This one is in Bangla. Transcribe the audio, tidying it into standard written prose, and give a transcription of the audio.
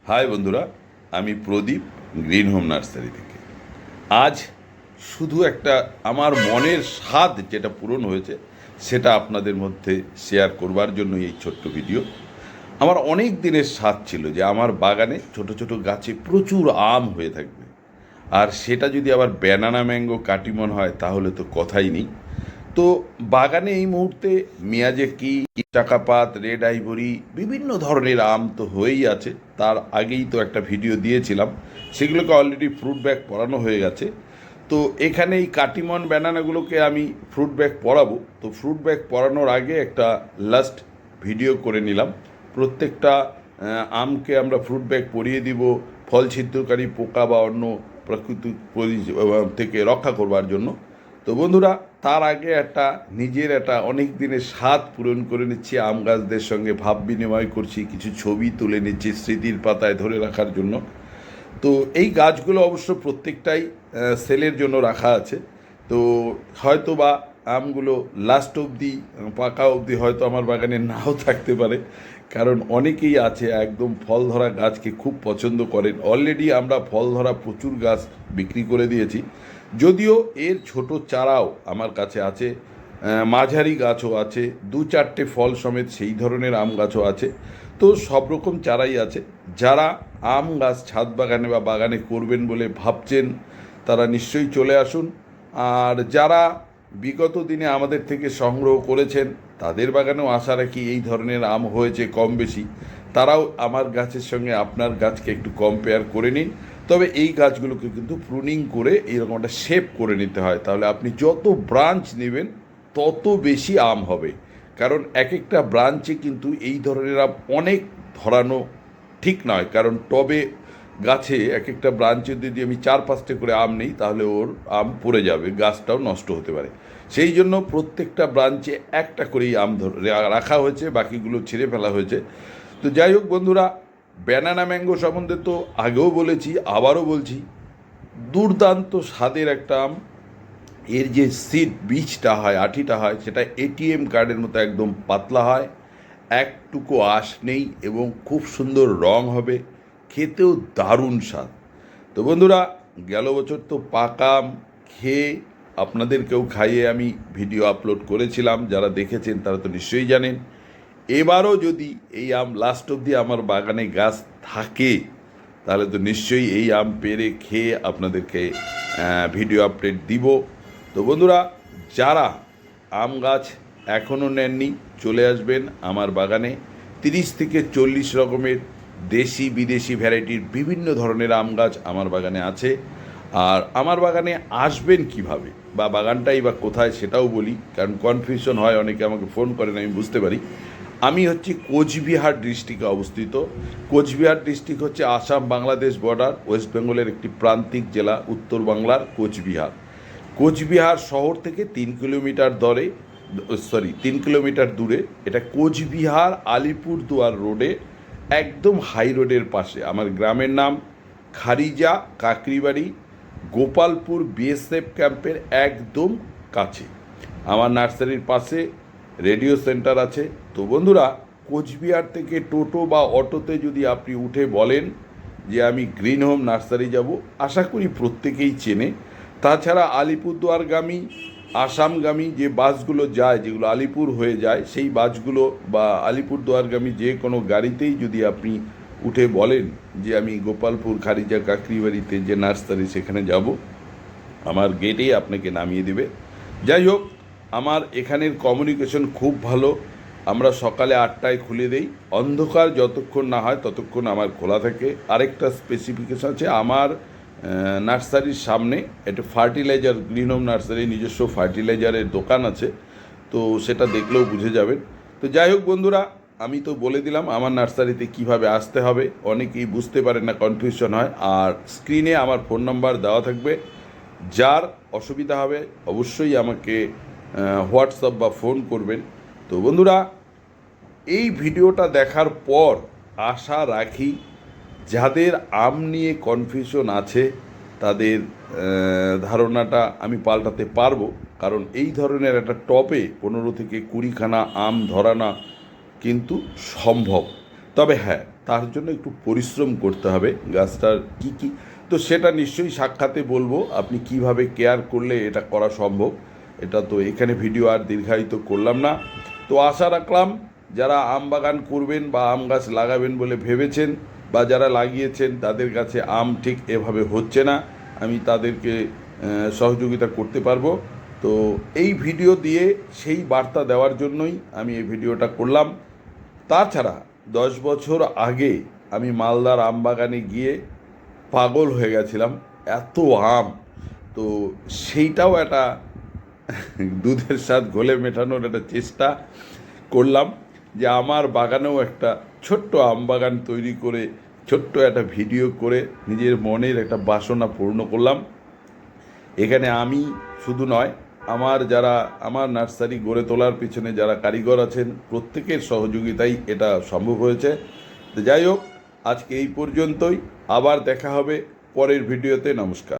হাই বন্ধুরা, আমি প্রদীপ গ্রিন হোম নার্সারি থেকে। আজ শুধু একটা আমার মনের স্বাদ যেটা পূরণ হয়েছে সেটা আপনাদের মধ্যে শেয়ার করবার জন্য এই ছোট্ট ভিডিও। আমার অনেক দিনের স্বাদ ছিল যে আমার বাগানে ছোট ছোট গাছে প্রচুর আম হয়ে থাকবে, আর সেটা যদি আবার ব্যানানা ম্যাঙ্গো কাটিমন হয় তাহলে তো কথাই নেই। তো বাগানে এই মুহূর্তে মিয়াজাকি, চাকাপাত, রেড আইভরি বিভিন্ন ধরনের আম তো হয়েই আছে। তার আগেই তো একটা ভিডিও দিয়েছিলাম, সেগুলোকে অলরেডি ফ্রুট ব্যাগ পরানো হয়ে গেছে। তো এখানে এই কাটিমন ব্যানানাগুলোকে আমি ফ্রুট ব্যাগ পরাবো। তো ফ্রুট ব্যাগ পরানোর আগে একটা লাস্ট ভিডিও করে নিলাম। প্রত্যেকটা আমকে আমরা ফ্রুট ব্যাগ পরিয়ে দিব ফল ছিদ্রকারী পোকা বা অন্য প্রাকৃতিক থেকে রক্ষা করবার জন্য। তো বন্ধুরা, তার আগে নিজের অনেক দিনের স্বাদ পূরণ করে নিচ্ছি, আম গাছদের সঙ্গে ভাব বিনিময় করছি, কিছু ছবি তুলে নিচ্ছি স্মৃতির পাতায় ধরে রাখার জন্য। তো এই গাছগুলো অবশ্য প্রত্যেকটাই সেলের জন্য রাখা আছে। তো হয়তো বা আমগুলো লাস্ট অবধি, পাকা অবধি হয়তো আমার বাগানে নাও থাকতে পারে, কারণ অনেকেই আছে একদম ফল ধরা গাছকে খুব পছন্দ করেন। অলরেডি আমরা ফল ধরা প্রচুর গাছ বিক্রি করে দিয়েছি, যদিও এর ছোট চারাও আমার কাছে আছে, মাঝারি গাছও আছে, দু চারটে ফল সমেত সেই ধরনের আম গাছও আছে। তো সব রকম চারাই আছে। যারা আম গাছ ছাদ বাগানে বা বাগানে করবেন বলে ভাবছেন তারা নিশ্চয়ই চলে আসুন। আর যারা বিগত দিনে আমাদের থেকে সংগ্রহ করেছেন তাদের বাগানেও আশা রাখি এই ধরনের আম হয়েছে কম বেশি, তারাও আমার গাছের সঙ্গে আপনার গাছকে একটু কম্পেয়ার করে নিন। তবে এই গাছগুলোকে কিন্তু প্রুনিং করে এইরকম একটা শেপ করে নিতে হয়, তাহলে আপনি যত ব্রাঞ্চ নেবেন তত বেশি আম হবে। কারণ এক একটা ব্রাঞ্চে কিন্তু এই ধরনের আম অনেক ধরানো ঠিক নয়, কারণ টবে গাছে এক একটা ব্রাঞ্চে যদি আমি 4-5টে করে আম নিই তাহলে ওর আম পড়ে যাবে, গাছটাও নষ্ট হতে পারে। সেই জন্য প্রত্যেকটা ব্রাঞ্চে একটা করেই আম রাখা হয়েছে, বাকিগুলো ছিঁড়ে ফেলা হয়েছে। তো যাই হোক বন্ধুরা, ব্যানানা ম্যাঙ্গো সম্বন্ধে তো আগেও বলেছি, আবারও বলছি, দুর্দান্ত স্বাদের একটা আম। এর যে সিড বীজটা হয়, আঠিটা হয়, সেটা এটিএম কার্ডের মতো একদম পাতলা হয়, একটুকু আঁশ নেই এবং খুব সুন্দর রং হবে, খেতেও দারুণ স্বাদ। তো বন্ধুরা, গেল বছর তো পাকা আম খেয়ে আপনাদেরকেও খাইয়ে আমি ভিডিও আপলোড করেছিলাম, যারা দেখেছেন তারা তো নিশ্চয়ই জানেন। এবারও যদি এই আম লাস্ট অবধি আমার বাগানে গাছ থাকে তাহলে তো নিশ্চয়ই এই আম পেড়ে খেয়ে আপনাদেরকে ভিডিও আপডেট দিব। তো বন্ধুরা, যারা আম গাছ এখনও নেননি চলে আসবেন আমার বাগানে। 30 থেকে 40 রকমের দেশি বিদেশি ভ্যারাইটির বিভিন্ন ধরনের আম গাছ আমার বাগানে আছে। আর আমার বাগানে আসবেন কিভাবে বা বাগানটাই বা কোথায় সেটাও বলি, কারণ কনফিউশন হয়, অনেকে আমাকে ফোন করেন, আমি বুঝতে পারি। আমি হচ্ছি কোচবিহার ডিস্ট্রিক্টে অবস্থিত। কোচবিহার ডিস্ট্রিক্ট হচ্ছে আসাম বাংলাদেশ বর্ডার, ওয়েস্ট বেঙ্গলের একটি প্রান্তিক জেলা, উত্তর বাংলার কোচবিহার। কোচবিহার শহর থেকে 3 কিলোমিটার দূরে এটা কোচবিহার আলিপুরদুয়ার রোডে, একদম হাই রোডের পাশে। আমার গ্রামের নাম খারিজা কাকরিবাড়ি, গোপালপুর বিএসএফ ক্যাম্পের একদম কাছে। আমার নার্সারির পাশে রেডিও সেন্টার আছে। তো বন্ধুরা, কোচবিহার থেকে টোটো বা অটোতে যদি আপনি উঠে বলেন যে আমি গ্রিন হোম নার্সারি যাব, আশা করি প্রত্যেকেই চেনে। তাছাড়া আলিপুরদুয়ারগামী, আসামগামী যে বাসগুলো যায়, যেগুলো আলিপুর হয়ে যায়, সেই বাসগুলো বা আলিপুরদুয়ারগামী যে কোনো গাড়িতেই যদি আপনি উঠে বলেন যে আমি গোপালপুর খারিজা কাকরিবাড়িতে যে নার্সারি সেখানে যাব, আমার গেটেই আপনাকে নামিয়ে দেবে। যাই হোক, আমার এখানের কমিউনিকেশন খুব ভালো। আমরা সকালে 8টায় খুলে দেই, অন্ধকার যতক্ষণ না হয় ততক্ষণ আমার খোলা থাকে। আরেকটা স্পেসিফিকেশন আছে, আমার নার্সারির সামনে একটা ফার্টিলাইজার, গ্রিন হোম নার্সারি নিজস্ব ফার্টিলাইজারের দোকান আছে, তো সেটা দেখলেও বুঝে যাবেন। তো যাই হোক বন্ধুরা, আমি তো বলে দিলাম আমার নার্সারিতে কিভাবে আসতে হবে, অনেকেই বুঝতে পারেন না, কনফিউশন হয়। আর স্ক্রিনে আমার ফোন নাম্বার দেওয়া থাকবে, যার অসুবিধা হবে অবশ্যই আমাকে হোয়াটসঅ্যাপ বা ফোন করবেন। তো বন্ধুরা, এই ভিডিওটা দেখার পর আশা রাখি যাদের আম নিয়ে কনফিউশন আছে তাদের ধারণাটা আমি পাল্টাতে পারবো। কারণ এই ধরনের একটা টপে 15 থেকে 20খানা আম ধরানো কিন্তু সম্ভব। তবে হ্যাঁ, তার জন্য একটু পরিশ্রম করতে হবে। গাছটার কি কি, তো সেটা নিশ্চয়ই সাক্ষাতে বলবো আপনি কিভাবে কেয়ার করলে এটা করা সম্ভব। এটা তো এখানে ভিডিও আর দীর্ঘায়িত করলাম না। তো আশা রাখলাম যারা আম বাগান করবেন বা আম গাছ লাগাবেন বলে ভেবেছেন বা যারা লাগিয়েছেন তাদের কাছে আম ঠিক এভাবে হচ্ছে না, আমি তাদেরকে সহযোগিতা করতে পারবো। তো এই ভিডিও দিয়ে সেই বার্তা দেওয়ার জন্যই আমি এই ভিডিওটা করলাম। তাছাড়া 10 বছর আগে আমি মালদার আম বাগানে গিয়ে পাগল হয়ে গেছিলাম, এত আম। তো সেইটাও একটা দুধের স্বাদ ঘোলে মেটানোর একটা চেষ্টা করলাম, যে আমার বাগানেও একটা ছোট্ট আম বাগান তৈরি করে ছোট্ট একটা ভিডিও করে নিজের মনের একটা বাসনা পূর্ণ করলাম। এখানে আমি শুধু নয়, যারা আমার নার্সারি গড়ে তোলার পিছনে যারা কারিগর আছেন প্রত্যেকের সহযোগিতাই এটা সম্ভব হয়েছে। তো যাই হোক, আজকে এই পর্যন্তই। আবার দেখা হবে পরের ভিডিওতে। নমস্কার।